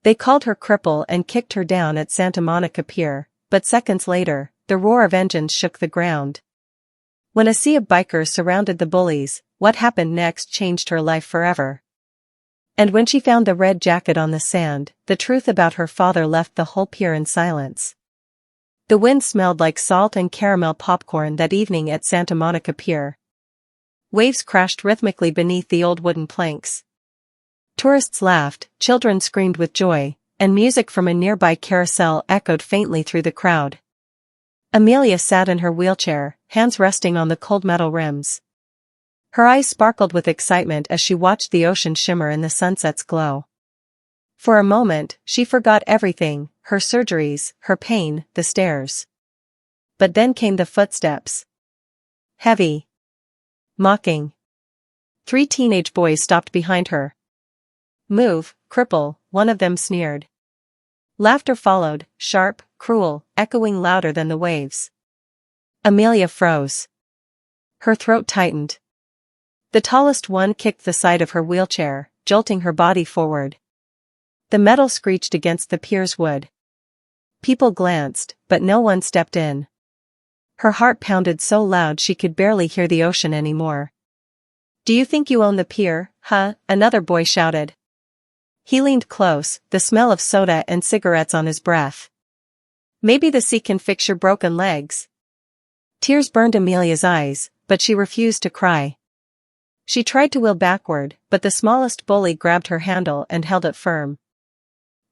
They called her Cripple and kicked her down at Santa Monica Pier, but seconds later, the roar of engines shook the ground. When a sea of bikers surrounded the Bullies, what happened next changed her life forever. And when she found the red jacket on the sand, the truth about her father left the whole pier in silence. The wind smelled like salt and caramel popcorn that evening at Santa Monica Pier. Waves crashed rhythmically beneath the old wooden planks. Tourists laughed, children screamed with joy, and music from a nearby carousel echoed faintly through the crowd. Amelia sat in her wheelchair, hands resting on the cold metal rims. Her eyes sparkled with excitement as she watched the ocean shimmer in the sunset's glow. For a moment, she forgot everything, her surgeries, her pain, the stairs. But then came the footsteps. Heavy. Mocking. 3 teenage boys stopped behind her. "Move, Cripple," one of them sneered. Laughter followed, sharp, cruel, echoing louder than the waves. Amelia froze. Her throat tightened. The tallest one kicked the side of her wheelchair, jolting her body forward. The metal screeched against the pier's wood. People glanced, but no one stepped in. Her heart pounded so loud she could barely hear the ocean anymore. "Do you think you own the pier, huh?" another boy shouted. He leaned close, the smell of soda and cigarettes on his breath. "Maybe the sea can fix your broken legs." Tears burned Amelia's eyes, but she refused to cry. She tried to wheel backward, but the smallest bully grabbed her handle and held it firm.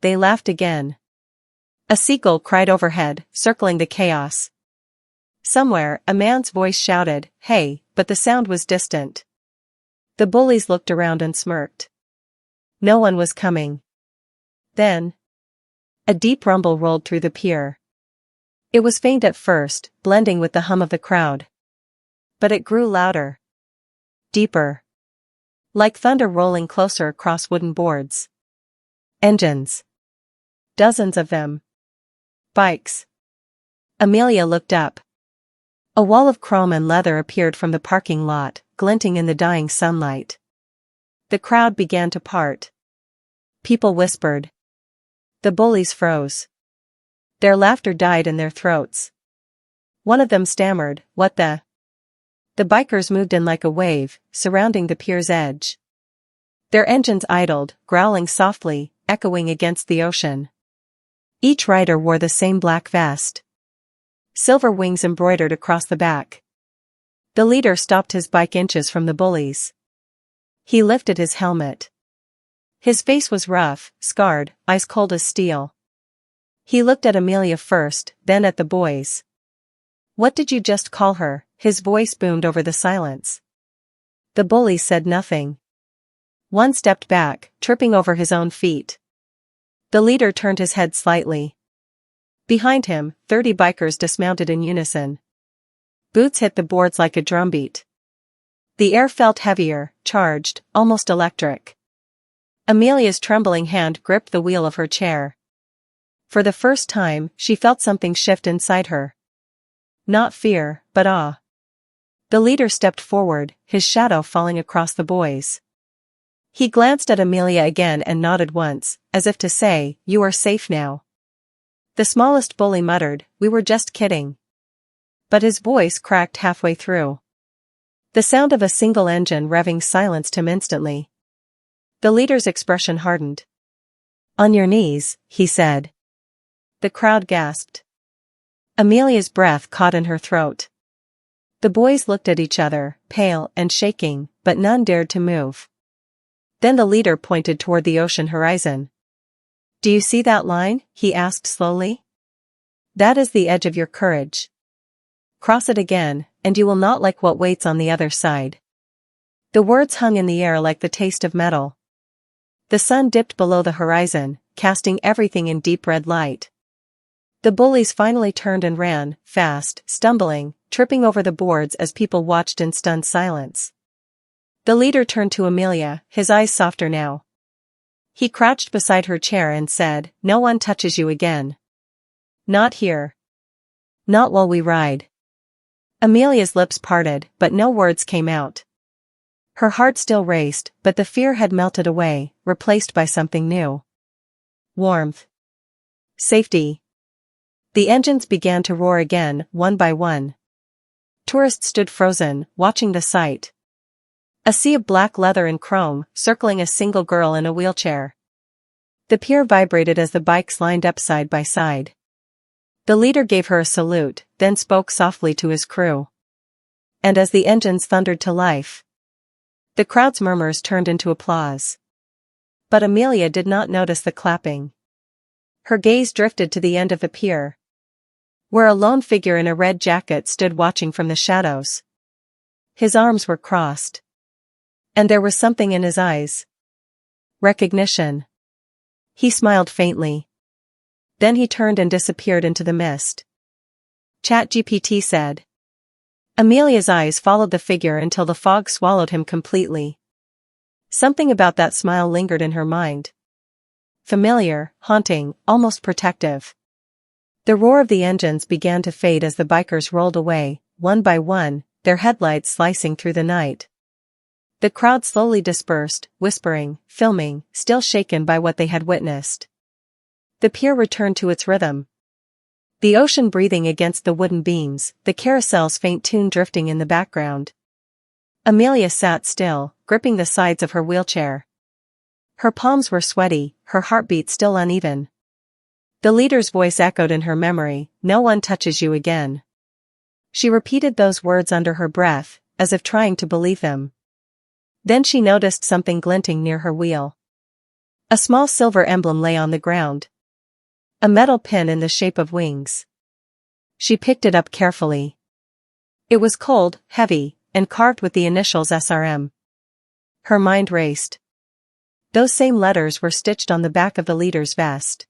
They laughed again. A seagull cried overhead, circling the chaos. Somewhere, a man's voice shouted, "Hey," but the sound was distant. The bullies looked around and smirked. No one was coming. Then, a deep rumble rolled through the pier. It was faint at first, blending with the hum of the crowd. But it grew louder. Deeper. Like thunder rolling closer across wooden boards. Engines. Dozens of them. Bikes. Amelia looked up. A wall of chrome and leather appeared from the parking lot, glinting in the dying sunlight. The crowd began to part. People whispered. The bullies froze. Their laughter died in their throats. One of them stammered, "What the?" The bikers moved in like a wave, surrounding the pier's edge. Their engines idled, growling softly, echoing against the ocean. Each rider wore the same black vest. Silver wings embroidered across the back. The leader stopped his bike inches from the bullies. He lifted his helmet. His face was rough, scarred, ice cold as steel. He looked at Amelia first, then at the boys. "What did you just call her?" His voice boomed over the silence. The bullies said nothing. One stepped back, tripping over his own feet. The leader turned his head slightly. Behind him, 30 bikers dismounted in unison. Boots hit the boards like a drumbeat. The air felt heavier, charged, almost electric. Amelia's trembling hand gripped the wheel of her chair. For the first time, she felt something shift inside her. Not fear, but awe. The leader stepped forward, his shadow falling across the boys. He glanced at Amelia again and nodded once, as if to say, "You are safe now." The smallest bully muttered, "We were just kidding." But his voice cracked halfway through. The sound of a single engine revving silenced him instantly. The leader's expression hardened. "On your knees," he said. The crowd gasped. Amelia's breath caught in her throat. The boys looked at each other, pale and shaking, but none dared to move. Then the leader pointed toward the ocean horizon. "Do you see that line?" he asked slowly. "That is the edge of your courage. Cross it again, and you will not like what waits on the other side." The words hung in the air like the taste of metal. The sun dipped below the horizon, casting everything in deep red light. The bullies finally turned and ran, fast, stumbling, tripping over the boards as people watched in stunned silence. The leader turned to Amelia, his eyes softer now. He crouched beside her chair and said, "No one touches you again. Not here. Not while we ride." Amelia's lips parted, but no words came out. Her heart still raced, but the fear had melted away, replaced by something new. Warmth. Safety. The engines began to roar again, one by one. Tourists stood frozen, watching the sight. A sea of black leather and chrome, circling a single girl in a wheelchair. The pier vibrated as the bikes lined up side by side. The leader gave her a salute, then spoke softly to his crew. And as the engines thundered to life, the crowd's murmurs turned into applause. But Amelia did not notice the clapping. Her gaze drifted to the end of the pier, where a lone figure in a red jacket stood watching from the shadows. His arms were crossed, and there was something in his eyes. Recognition. He smiled faintly. Then he turned and disappeared into the mist. ChatGPT said. Amelia's eyes followed the figure until the fog swallowed him completely. Something about that smile lingered in her mind. Familiar, haunting, almost protective. The roar of the engines began to fade as the bikers rolled away, one by one, their headlights slicing through the night. The crowd slowly dispersed, whispering, filming, still shaken by what they had witnessed. The pier returned to its rhythm. The ocean breathing against the wooden beams, the carousel's faint tune drifting in the background. Amelia sat still, gripping the sides of her wheelchair. Her palms were sweaty, her heartbeat still uneven. The leader's voice echoed in her memory, "No one touches you again." She repeated those words under her breath, as if trying to believe them. Then she noticed something glinting near her wheel. A small silver emblem lay on the ground. A metal pin in the shape of wings. She picked it up carefully. It was cold, heavy, and carved with the initials SRM. Her mind raced. Those same letters were stitched on the back of the leader's vest.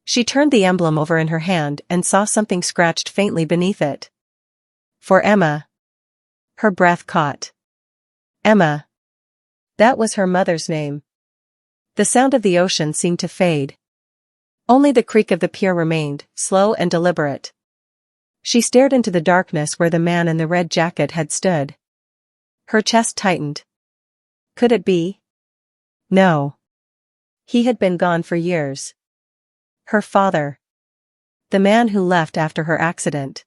She turned the emblem over in her hand and saw something scratched faintly beneath it. For Emma. Her breath caught. Emma. That was her mother's name. The sound of the ocean seemed to fade. Only the creak of the pier remained, slow and deliberate. She stared into the darkness where the man in the red jacket had stood. Her chest tightened. Could it be? No. He had been gone for years. Her father. The man who left after her accident.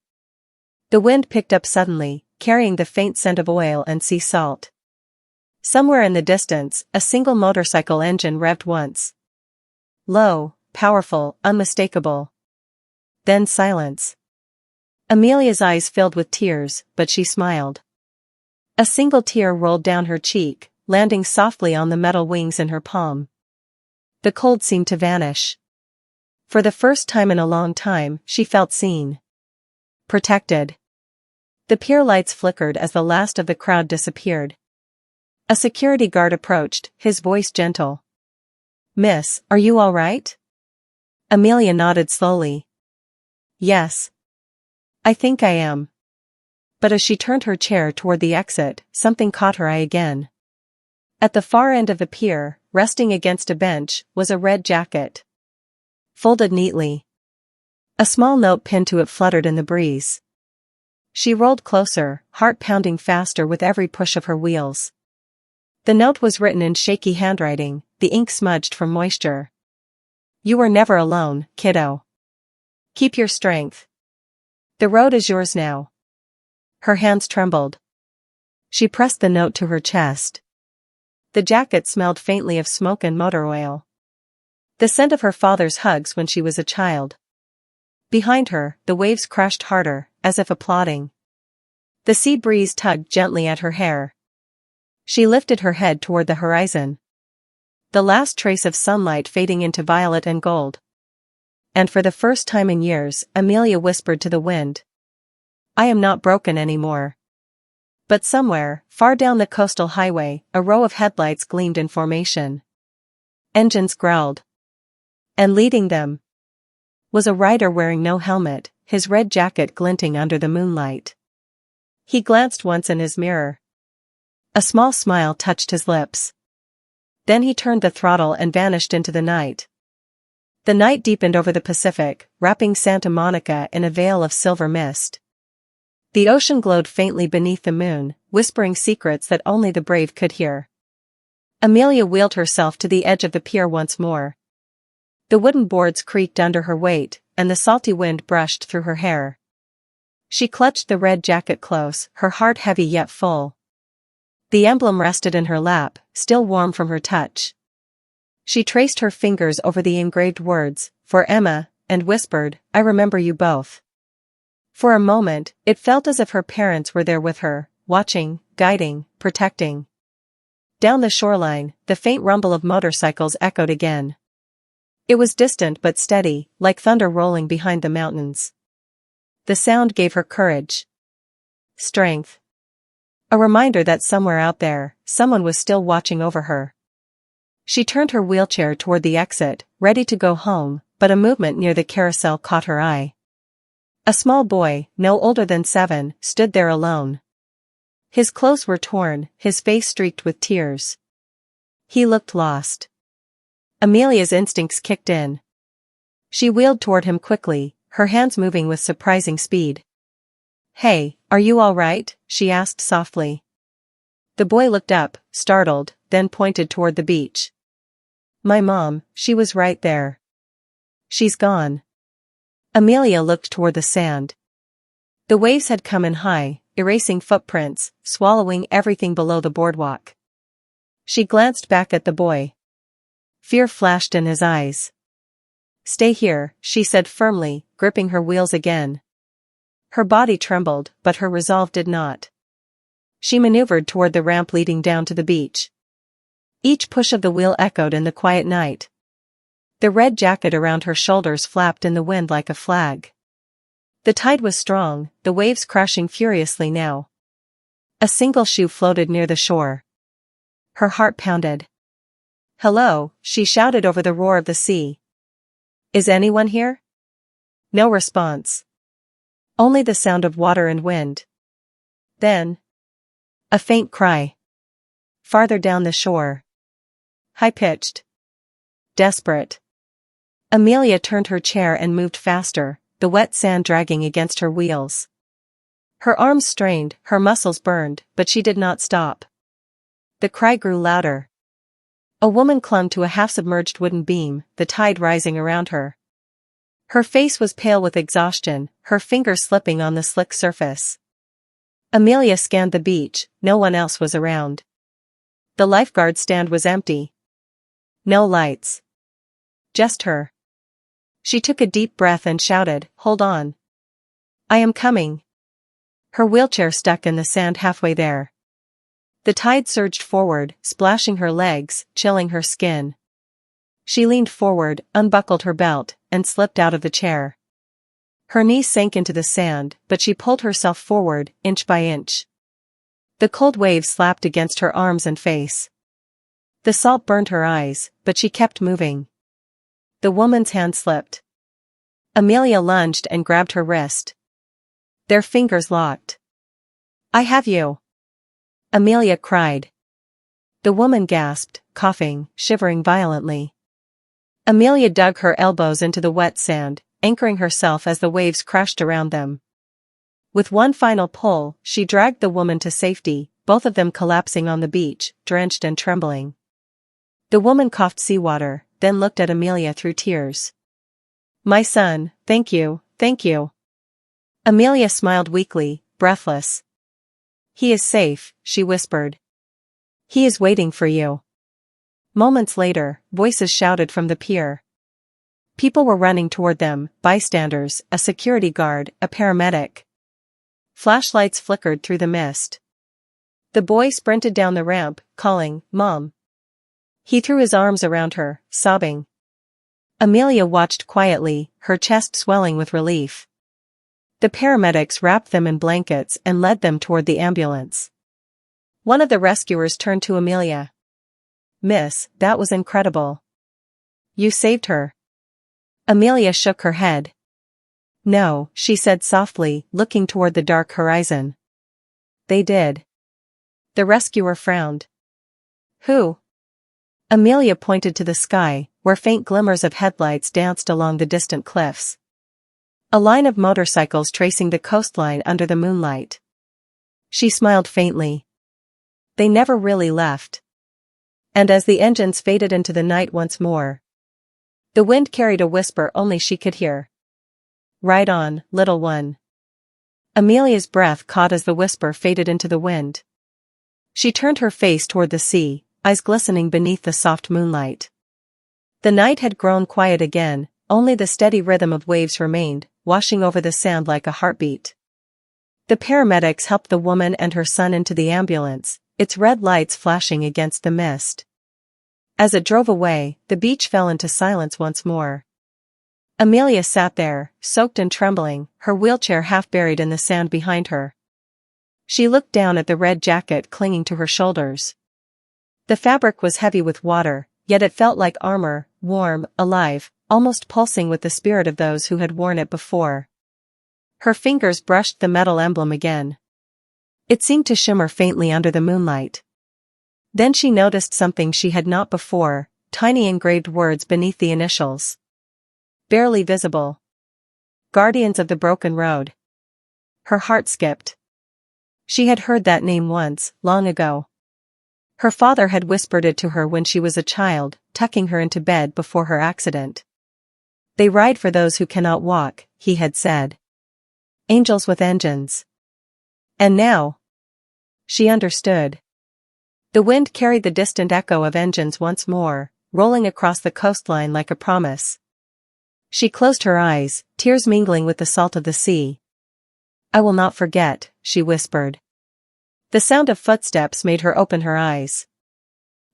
The wind picked up suddenly, carrying the faint scent of oil and sea salt. Somewhere in the distance, a single motorcycle engine revved once. Low, powerful, unmistakable. Then silence. Amelia's eyes filled with tears, but she smiled. A single tear rolled down her cheek, landing softly on the metal wings in her palm. The cold seemed to vanish. For the first time in a long time, she felt seen. Protected. The pier lights flickered as the last of the crowd disappeared. A security guard approached, his voice gentle. "Miss, are you all right?" Amelia nodded slowly. "Yes. I think I am." But as she turned her chair toward the exit, something caught her eye again. At the far end of the pier, resting against a bench, was a red jacket. Folded neatly. A small note pinned to it fluttered in the breeze. She rolled closer, heart pounding faster with every push of her wheels. The note was written in shaky handwriting, the ink smudged from moisture. "You were never alone, kiddo. Keep your strength. The road is yours now." Her hands trembled. She pressed the note to her chest. The jacket smelled faintly of smoke and motor oil. The scent of her father's hugs when she was a child. Behind her, the waves crashed harder, as if applauding. The sea breeze tugged gently at her hair. She lifted her head toward the horizon. The last trace of sunlight fading into violet and gold. And for the first time in years, Amelia whispered to the wind. "I am not broken anymore." But somewhere, far down the coastal highway, a row of headlights gleamed in formation. Engines growled. And leading them was a rider wearing no helmet, his red jacket glinting under the moonlight. He glanced once in his mirror. A small smile touched his lips. Then he turned the throttle and vanished into the night. The night deepened over the Pacific, wrapping Santa Monica in a veil of silver mist. The ocean glowed faintly beneath the moon, whispering secrets that only the brave could hear. Amelia wheeled herself to the edge of the pier once more. The wooden boards creaked under her weight, and the salty wind brushed through her hair. She clutched the red jacket close, her heart heavy yet full. The emblem rested in her lap, still warm from her touch. She traced her fingers over the engraved words, "For Emma," and whispered, "I remember you both." For a moment, it felt as if her parents were there with her, watching, guiding, protecting. Down the shoreline, the faint rumble of motorcycles echoed again. It was distant but steady, like thunder rolling behind the mountains. The sound gave her courage. Strength. A reminder that somewhere out there, someone was still watching over her. She turned her wheelchair toward the exit, ready to go home, but a movement near the carousel caught her eye. A small boy, no older than 7, stood there alone. His clothes were torn, his face streaked with tears. He looked lost. Amelia's instincts kicked in. She wheeled toward him quickly, her hands moving with surprising speed. "Hey, are you all right?" she asked softly. The boy looked up, startled, then pointed toward the beach. "My mom, she was right there." "She's gone." Amelia looked toward the sand. The waves had come in high, erasing footprints, swallowing everything below the boardwalk. She glanced back at the boy. Fear flashed in his eyes. "Stay here," she said firmly, gripping her wheels again. Her body trembled, but her resolve did not. She maneuvered toward the ramp leading down to the beach. Each push of the wheel echoed in the quiet night. The red jacket around her shoulders flapped in the wind like a flag. The tide was strong, the waves crashing furiously now. A single shoe floated near the shore. Her heart pounded. "Hello," she shouted over the roar of the sea. "Is anyone here?" No response. Only the sound of water and wind. Then, a faint cry. Farther down the shore. High-pitched. Desperate. Amelia turned her chair and moved faster, the wet sand dragging against her wheels. Her arms strained, her muscles burned, but she did not stop. The cry grew louder. A woman clung to a half-submerged wooden beam, the tide rising around her. Her face was pale with exhaustion, her fingers slipping on the slick surface. Amelia scanned the beach, no one else was around. The lifeguard stand was empty. No lights. Just her. She took a deep breath and shouted, "Hold on. I am coming." Her wheelchair stuck in the sand halfway there. The tide surged forward, splashing her legs, chilling her skin. She leaned forward, unbuckled her belt, and slipped out of the chair. Her knees sank into the sand, but she pulled herself forward, inch by inch. The cold waves slapped against her arms and face. The salt burned her eyes, but she kept moving. The woman's hand slipped. Amelia lunged and grabbed her wrist. Their fingers locked. "I have you!" Amelia cried. The woman gasped, coughing, shivering violently. Amelia dug her elbows into the wet sand, anchoring herself as the waves crashed around them. With one final pull, she dragged the woman to safety, both of them collapsing on the beach, drenched and trembling. The woman coughed seawater, then looked at Amelia through tears. "My son, thank you, thank you." Amelia smiled weakly, breathless. "He is safe," she whispered. "He is waiting for you." Moments later, voices shouted from the pier. People were running toward them, bystanders, a security guard, a paramedic. Flashlights flickered through the mist. The boy sprinted down the ramp, calling, "Mom." He threw his arms around her, sobbing. Amelia watched quietly, her chest swelling with relief. The paramedics wrapped them in blankets and led them toward the ambulance. One of the rescuers turned to Amelia. "Miss, that was incredible. You saved her." Amelia shook her head. "No," she said softly, looking toward the dark horizon. "They did." The rescuer frowned. "Who?" Amelia pointed to the sky, where faint glimmers of headlights danced along the distant cliffs. A line of motorcycles tracing the coastline under the moonlight. She smiled faintly. They never really left. And as the engines faded into the night once more, The wind carried a whisper only she could hear. "Ride on, little one." Amelia's breath caught as the whisper faded into the wind. She turned her face toward the sea, eyes glistening beneath the soft moonlight. The night had grown quiet again, only the steady rhythm of waves remained, washing over the sand like a heartbeat. The paramedics helped the woman and her son into the ambulance, its red lights flashing against the mist. As it drove away, the beach fell into silence once more. Amelia sat there, soaked and trembling, her wheelchair half buried in the sand behind her. She looked down at the red jacket clinging to her shoulders. The fabric was heavy with water, yet it felt like armor, warm, alive, almost pulsing with the spirit of those who had worn it before. Her fingers brushed the metal emblem again. It seemed to shimmer faintly under the moonlight. Then she noticed something she had not before, tiny engraved words beneath the initials. Barely visible. Guardians of the Broken Road. Her heart skipped. She had heard that name once, long ago. Her father had whispered it to her when she was a child, tucking her into bed before her accident. "They ride for those who cannot walk," he had said. "Angels with engines." And now? She understood. The wind carried the distant echo of engines once more, rolling across the coastline like a promise. She closed her eyes, tears mingling with the salt of the sea. "I will not forget," she whispered. The sound of footsteps made her open her eyes.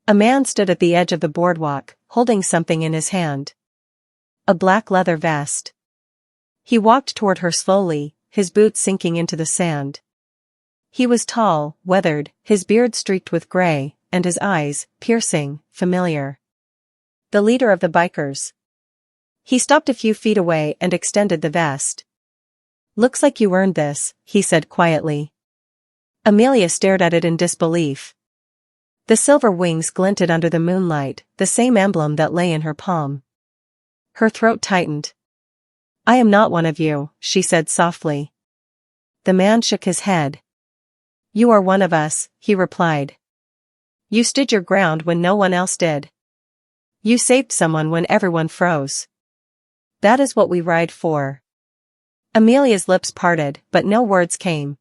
A man stood at the edge of the boardwalk, holding something in his hand. A black leather vest. He walked toward her slowly, his boots sinking into the sand. He was tall, weathered, his beard streaked with gray, and his eyes, piercing, familiar. The leader of the bikers. He stopped a few feet away and extended the vest. "Looks like you earned this," he said quietly. Amelia stared at it in disbelief. The silver wings glinted under the moonlight, the same emblem that lay in her palm. Her throat tightened. "I am not one of you," she said softly. The man shook his head. "You are one of us," he replied. "You stood your ground when no one else did. You saved someone when everyone froze. That is what we ride for." Amelia's lips parted, but no words came.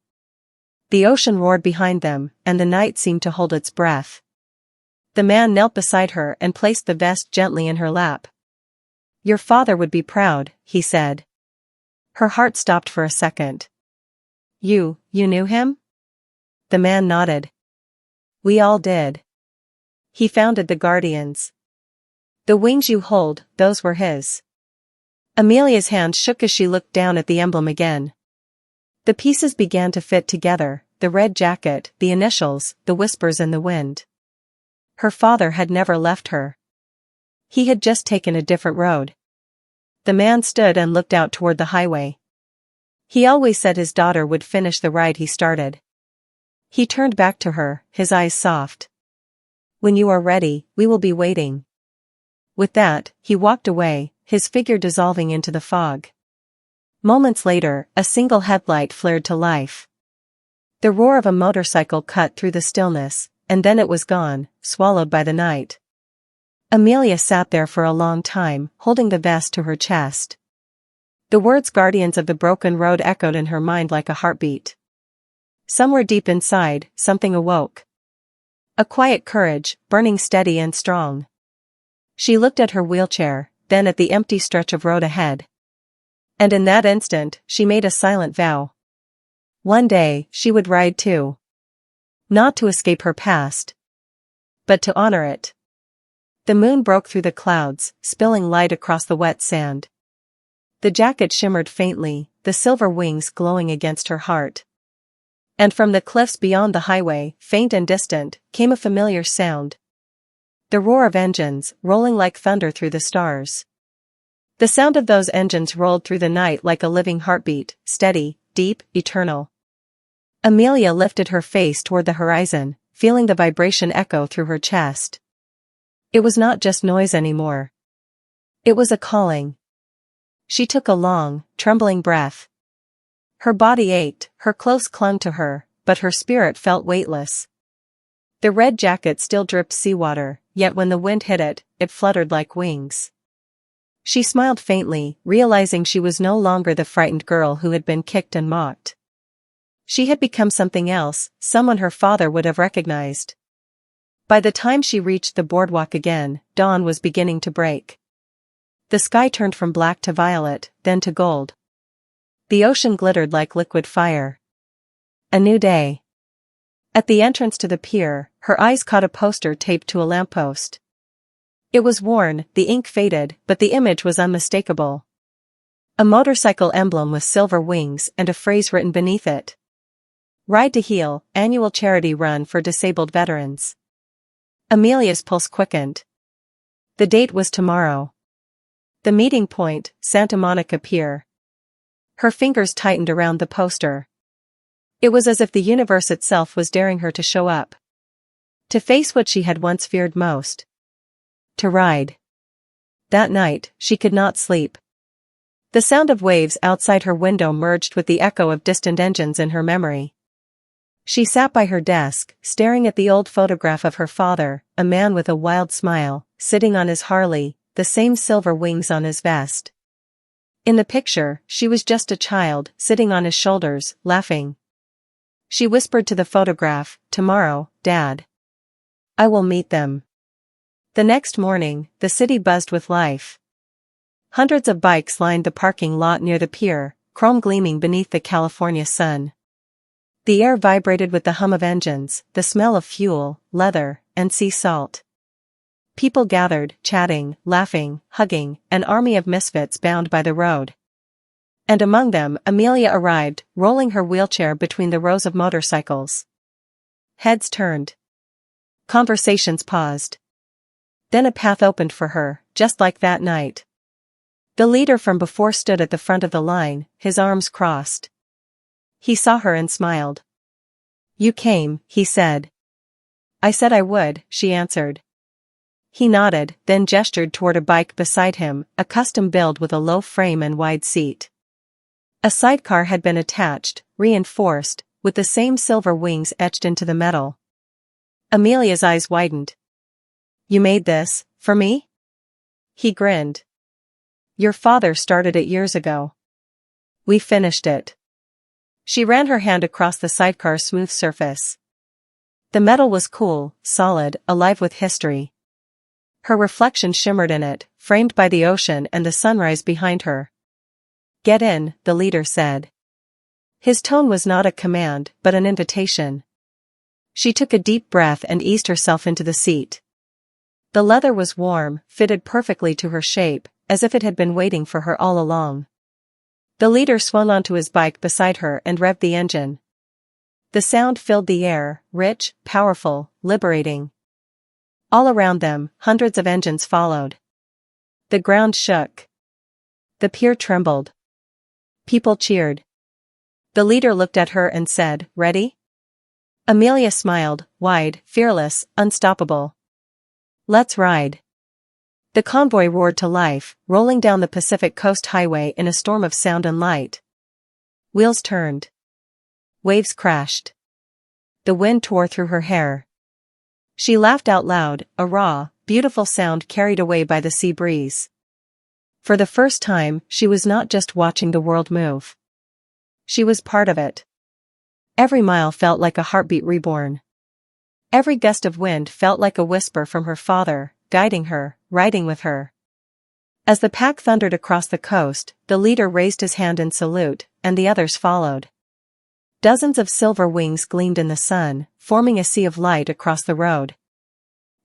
The ocean roared behind them, and the night seemed to hold its breath. The man knelt beside her and placed the vest gently in her lap. "Your father would be proud," he said. Her heart stopped for a second. You knew him?" The man nodded. "We all did. He founded the Guardians. The wings you hold, those were his." Amelia's hand shook as she looked down at the emblem again. The pieces began to fit together, the red jacket, the initials, the whispers in the wind. Her father had never left her. He had just taken a different road. The man stood and looked out toward the highway. He always said his daughter would finish the ride he started. He turned back to her, his eyes soft. "When you are ready, we will be waiting." With that, he walked away, his figure dissolving into the fog. Moments later, a single headlight flared to life. The roar of a motorcycle cut through the stillness, and then it was gone, swallowed by the night. Amelia sat there for a long time, holding the vest to her chest. The words "Guardians of the Broken Road" echoed in her mind like a heartbeat. Somewhere deep inside, something awoke. A quiet courage, burning steady and strong. She looked at her wheelchair, then at the empty stretch of road ahead. And in that instant, she made a silent vow. One day, she would ride too. Not to escape her past, but to honor it. The moon broke through the clouds, spilling light across the wet sand. The jacket shimmered faintly, the silver wings glowing against her heart. And from the cliffs beyond the highway, faint and distant, came a familiar sound. The roar of engines, rolling like thunder through the stars. The sound of those engines rolled through the night like a living heartbeat, steady, deep, eternal. Amelia lifted her face toward the horizon, feeling the vibration echo through her chest. It was not just noise anymore. It was a calling. She took a long, trembling breath. Her body ached, her clothes clung to her, but her spirit felt weightless. The red jacket still dripped seawater, yet when the wind hit it, it fluttered like wings. She smiled faintly, realizing she was no longer the frightened girl who had been kicked and mocked. She had become something else, someone her father would have recognized. By the time she reached the boardwalk again, dawn was beginning to break. The sky turned from black to violet, then to gold. The ocean glittered like liquid fire. A new day. At the entrance to the pier, her eyes caught a poster taped to a lamppost. It was worn, the ink faded, but the image was unmistakable. A motorcycle emblem with silver wings and a phrase written beneath it. Ride to Heal, annual charity run for disabled veterans. Amelia's pulse quickened. The date was tomorrow. The meeting point, Santa Monica Pier. Her fingers tightened around the poster. It was as if the universe itself was daring her to show up. To face what she had once feared most. To ride. That night, she could not sleep. The sound of waves outside her window merged with the echo of distant engines in her memory. She sat by her desk, staring at the old photograph of her father, a man with a wild smile, sitting on his Harley, the same silver wings on his vest. In the picture, she was just a child, sitting on his shoulders, laughing. She whispered to the photograph, "Tomorrow, Dad. I will meet them." The next morning, the city buzzed with life. Hundreds of bikes lined the parking lot near the pier, chrome gleaming beneath the California sun. The air vibrated with the hum of engines, the smell of fuel, leather, and sea salt. People gathered, chatting, laughing, hugging, an army of misfits bound by the road. And among them, Amelia arrived, rolling her wheelchair between the rows of motorcycles. Heads turned. Conversations paused. Then a path opened for her, just like that night. The leader from before stood at the front of the line, his arms crossed. He saw her and smiled. "You came," he said. "I said I would," she answered. He nodded, then gestured toward a bike beside him, a custom build with a low frame and wide seat. A sidecar had been attached, reinforced, with the same silver wings etched into the metal. Amelia's eyes widened. "You made this, for me?" He grinned. "Your father started it years ago. We finished it." She ran her hand across the sidecar's smooth surface. The metal was cool, solid, alive with history. Her reflection shimmered in it, framed by the ocean and the sunrise behind her. "Get in," the leader said. His tone was not a command, but an invitation. She took a deep breath and eased herself into the seat. The leather was warm, fitted perfectly to her shape, as if it had been waiting for her all along. The leader swung onto his bike beside her and revved the engine. The sound filled the air, rich, powerful, liberating. All around them, hundreds of engines followed. The ground shook. The pier trembled. People cheered. The leader looked at her and said, "Ready?" Amelia smiled, wide, fearless, unstoppable. "Let's ride." The convoy roared to life, rolling down the Pacific Coast Highway in a storm of sound and light. Wheels turned. Waves crashed. The wind tore through her hair. She laughed out loud, a raw, beautiful sound carried away by the sea breeze. For the first time, she was not just watching the world move. She was part of it. Every mile felt like a heartbeat reborn. Every gust of wind felt like a whisper from her father, guiding her, riding with her. As the pack thundered across the coast, the leader raised his hand in salute, and the others followed. Dozens of silver wings gleamed in the sun, forming a sea of light across the road.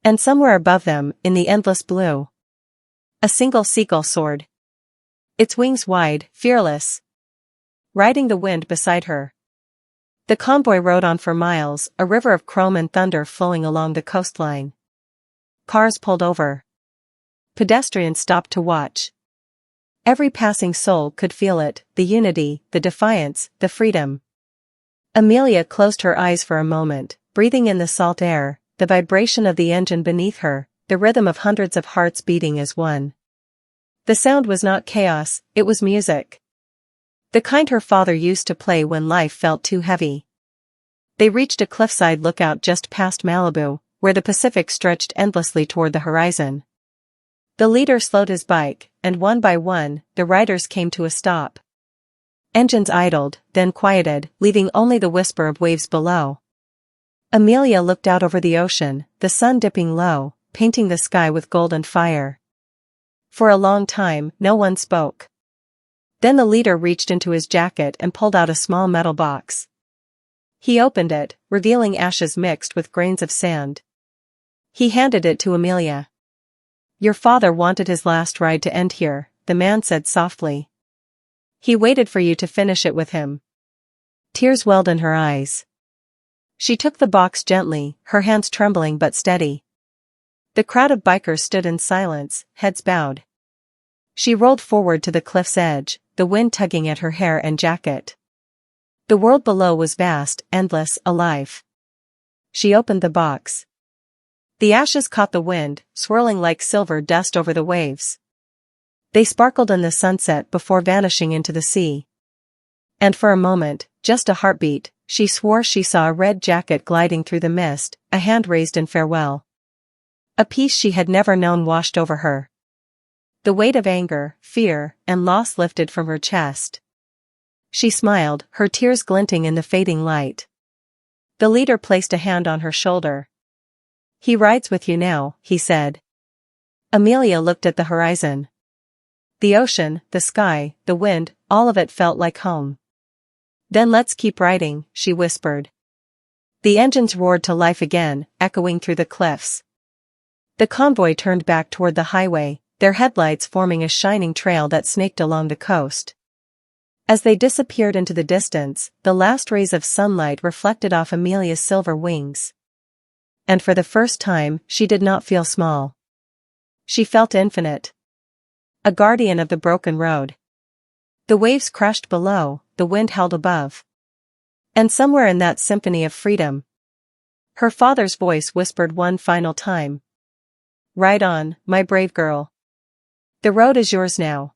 And somewhere above them, in the endless blue, a single seagull soared. Its wings wide, fearless, riding the wind beside her. The convoy rode on for miles, a river of chrome and thunder flowing along the coastline. Cars pulled over. Pedestrians stopped to watch. Every passing soul could feel it, the unity, the defiance, the freedom. Amelia closed her eyes for a moment, breathing in the salt air, the vibration of the engine beneath her, the rhythm of hundreds of hearts beating as one. The sound was not chaos, it was music. The kind her father used to play when life felt too heavy. They reached a cliffside lookout just past Malibu, where the Pacific stretched endlessly toward the horizon. The leader slowed his bike, and one by one, the riders came to a stop. Engines idled, then quieted, leaving only the whisper of waves below. Amelia looked out over the ocean, the sun dipping low, painting the sky with golden fire. For a long time, no one spoke. Then the leader reached into his jacket and pulled out a small metal box. He opened it, revealing ashes mixed with grains of sand. He handed it to Amelia. "Your father wanted his last ride to end here," the man said softly. "He waited for you to finish it with him." Tears welled in her eyes. She took the box gently, her hands trembling but steady. The crowd of bikers stood in silence, heads bowed. She rolled forward to the cliff's edge, the wind tugging at her hair and jacket. The world below was vast, endless, alive. She opened the box. The ashes caught the wind, swirling like silver dust over the waves. They sparkled in the sunset before vanishing into the sea. And for a moment, just a heartbeat, she swore she saw a red jacket gliding through the mist, a hand raised in farewell. A peace she had never known washed over her. The weight of anger, fear, and loss lifted from her chest. She smiled, her tears glinting in the fading light. The leader placed a hand on her shoulder. "He rides with you now," he said. Amelia looked at the horizon. The ocean, the sky, the wind, all of it felt like home. "Then let's keep riding," she whispered. The engines roared to life again, echoing through the cliffs. The convoy turned back toward the highway, their headlights forming a shining trail that snaked along the coast. As they disappeared into the distance, the last rays of sunlight reflected off Amelia's silver wings. And for the first time, she did not feel small. She felt infinite. A guardian of the broken road. The waves crashed below, the wind held above. And somewhere in that symphony of freedom, her father's voice whispered one final time. "Ride on, my brave girl. The road is yours now."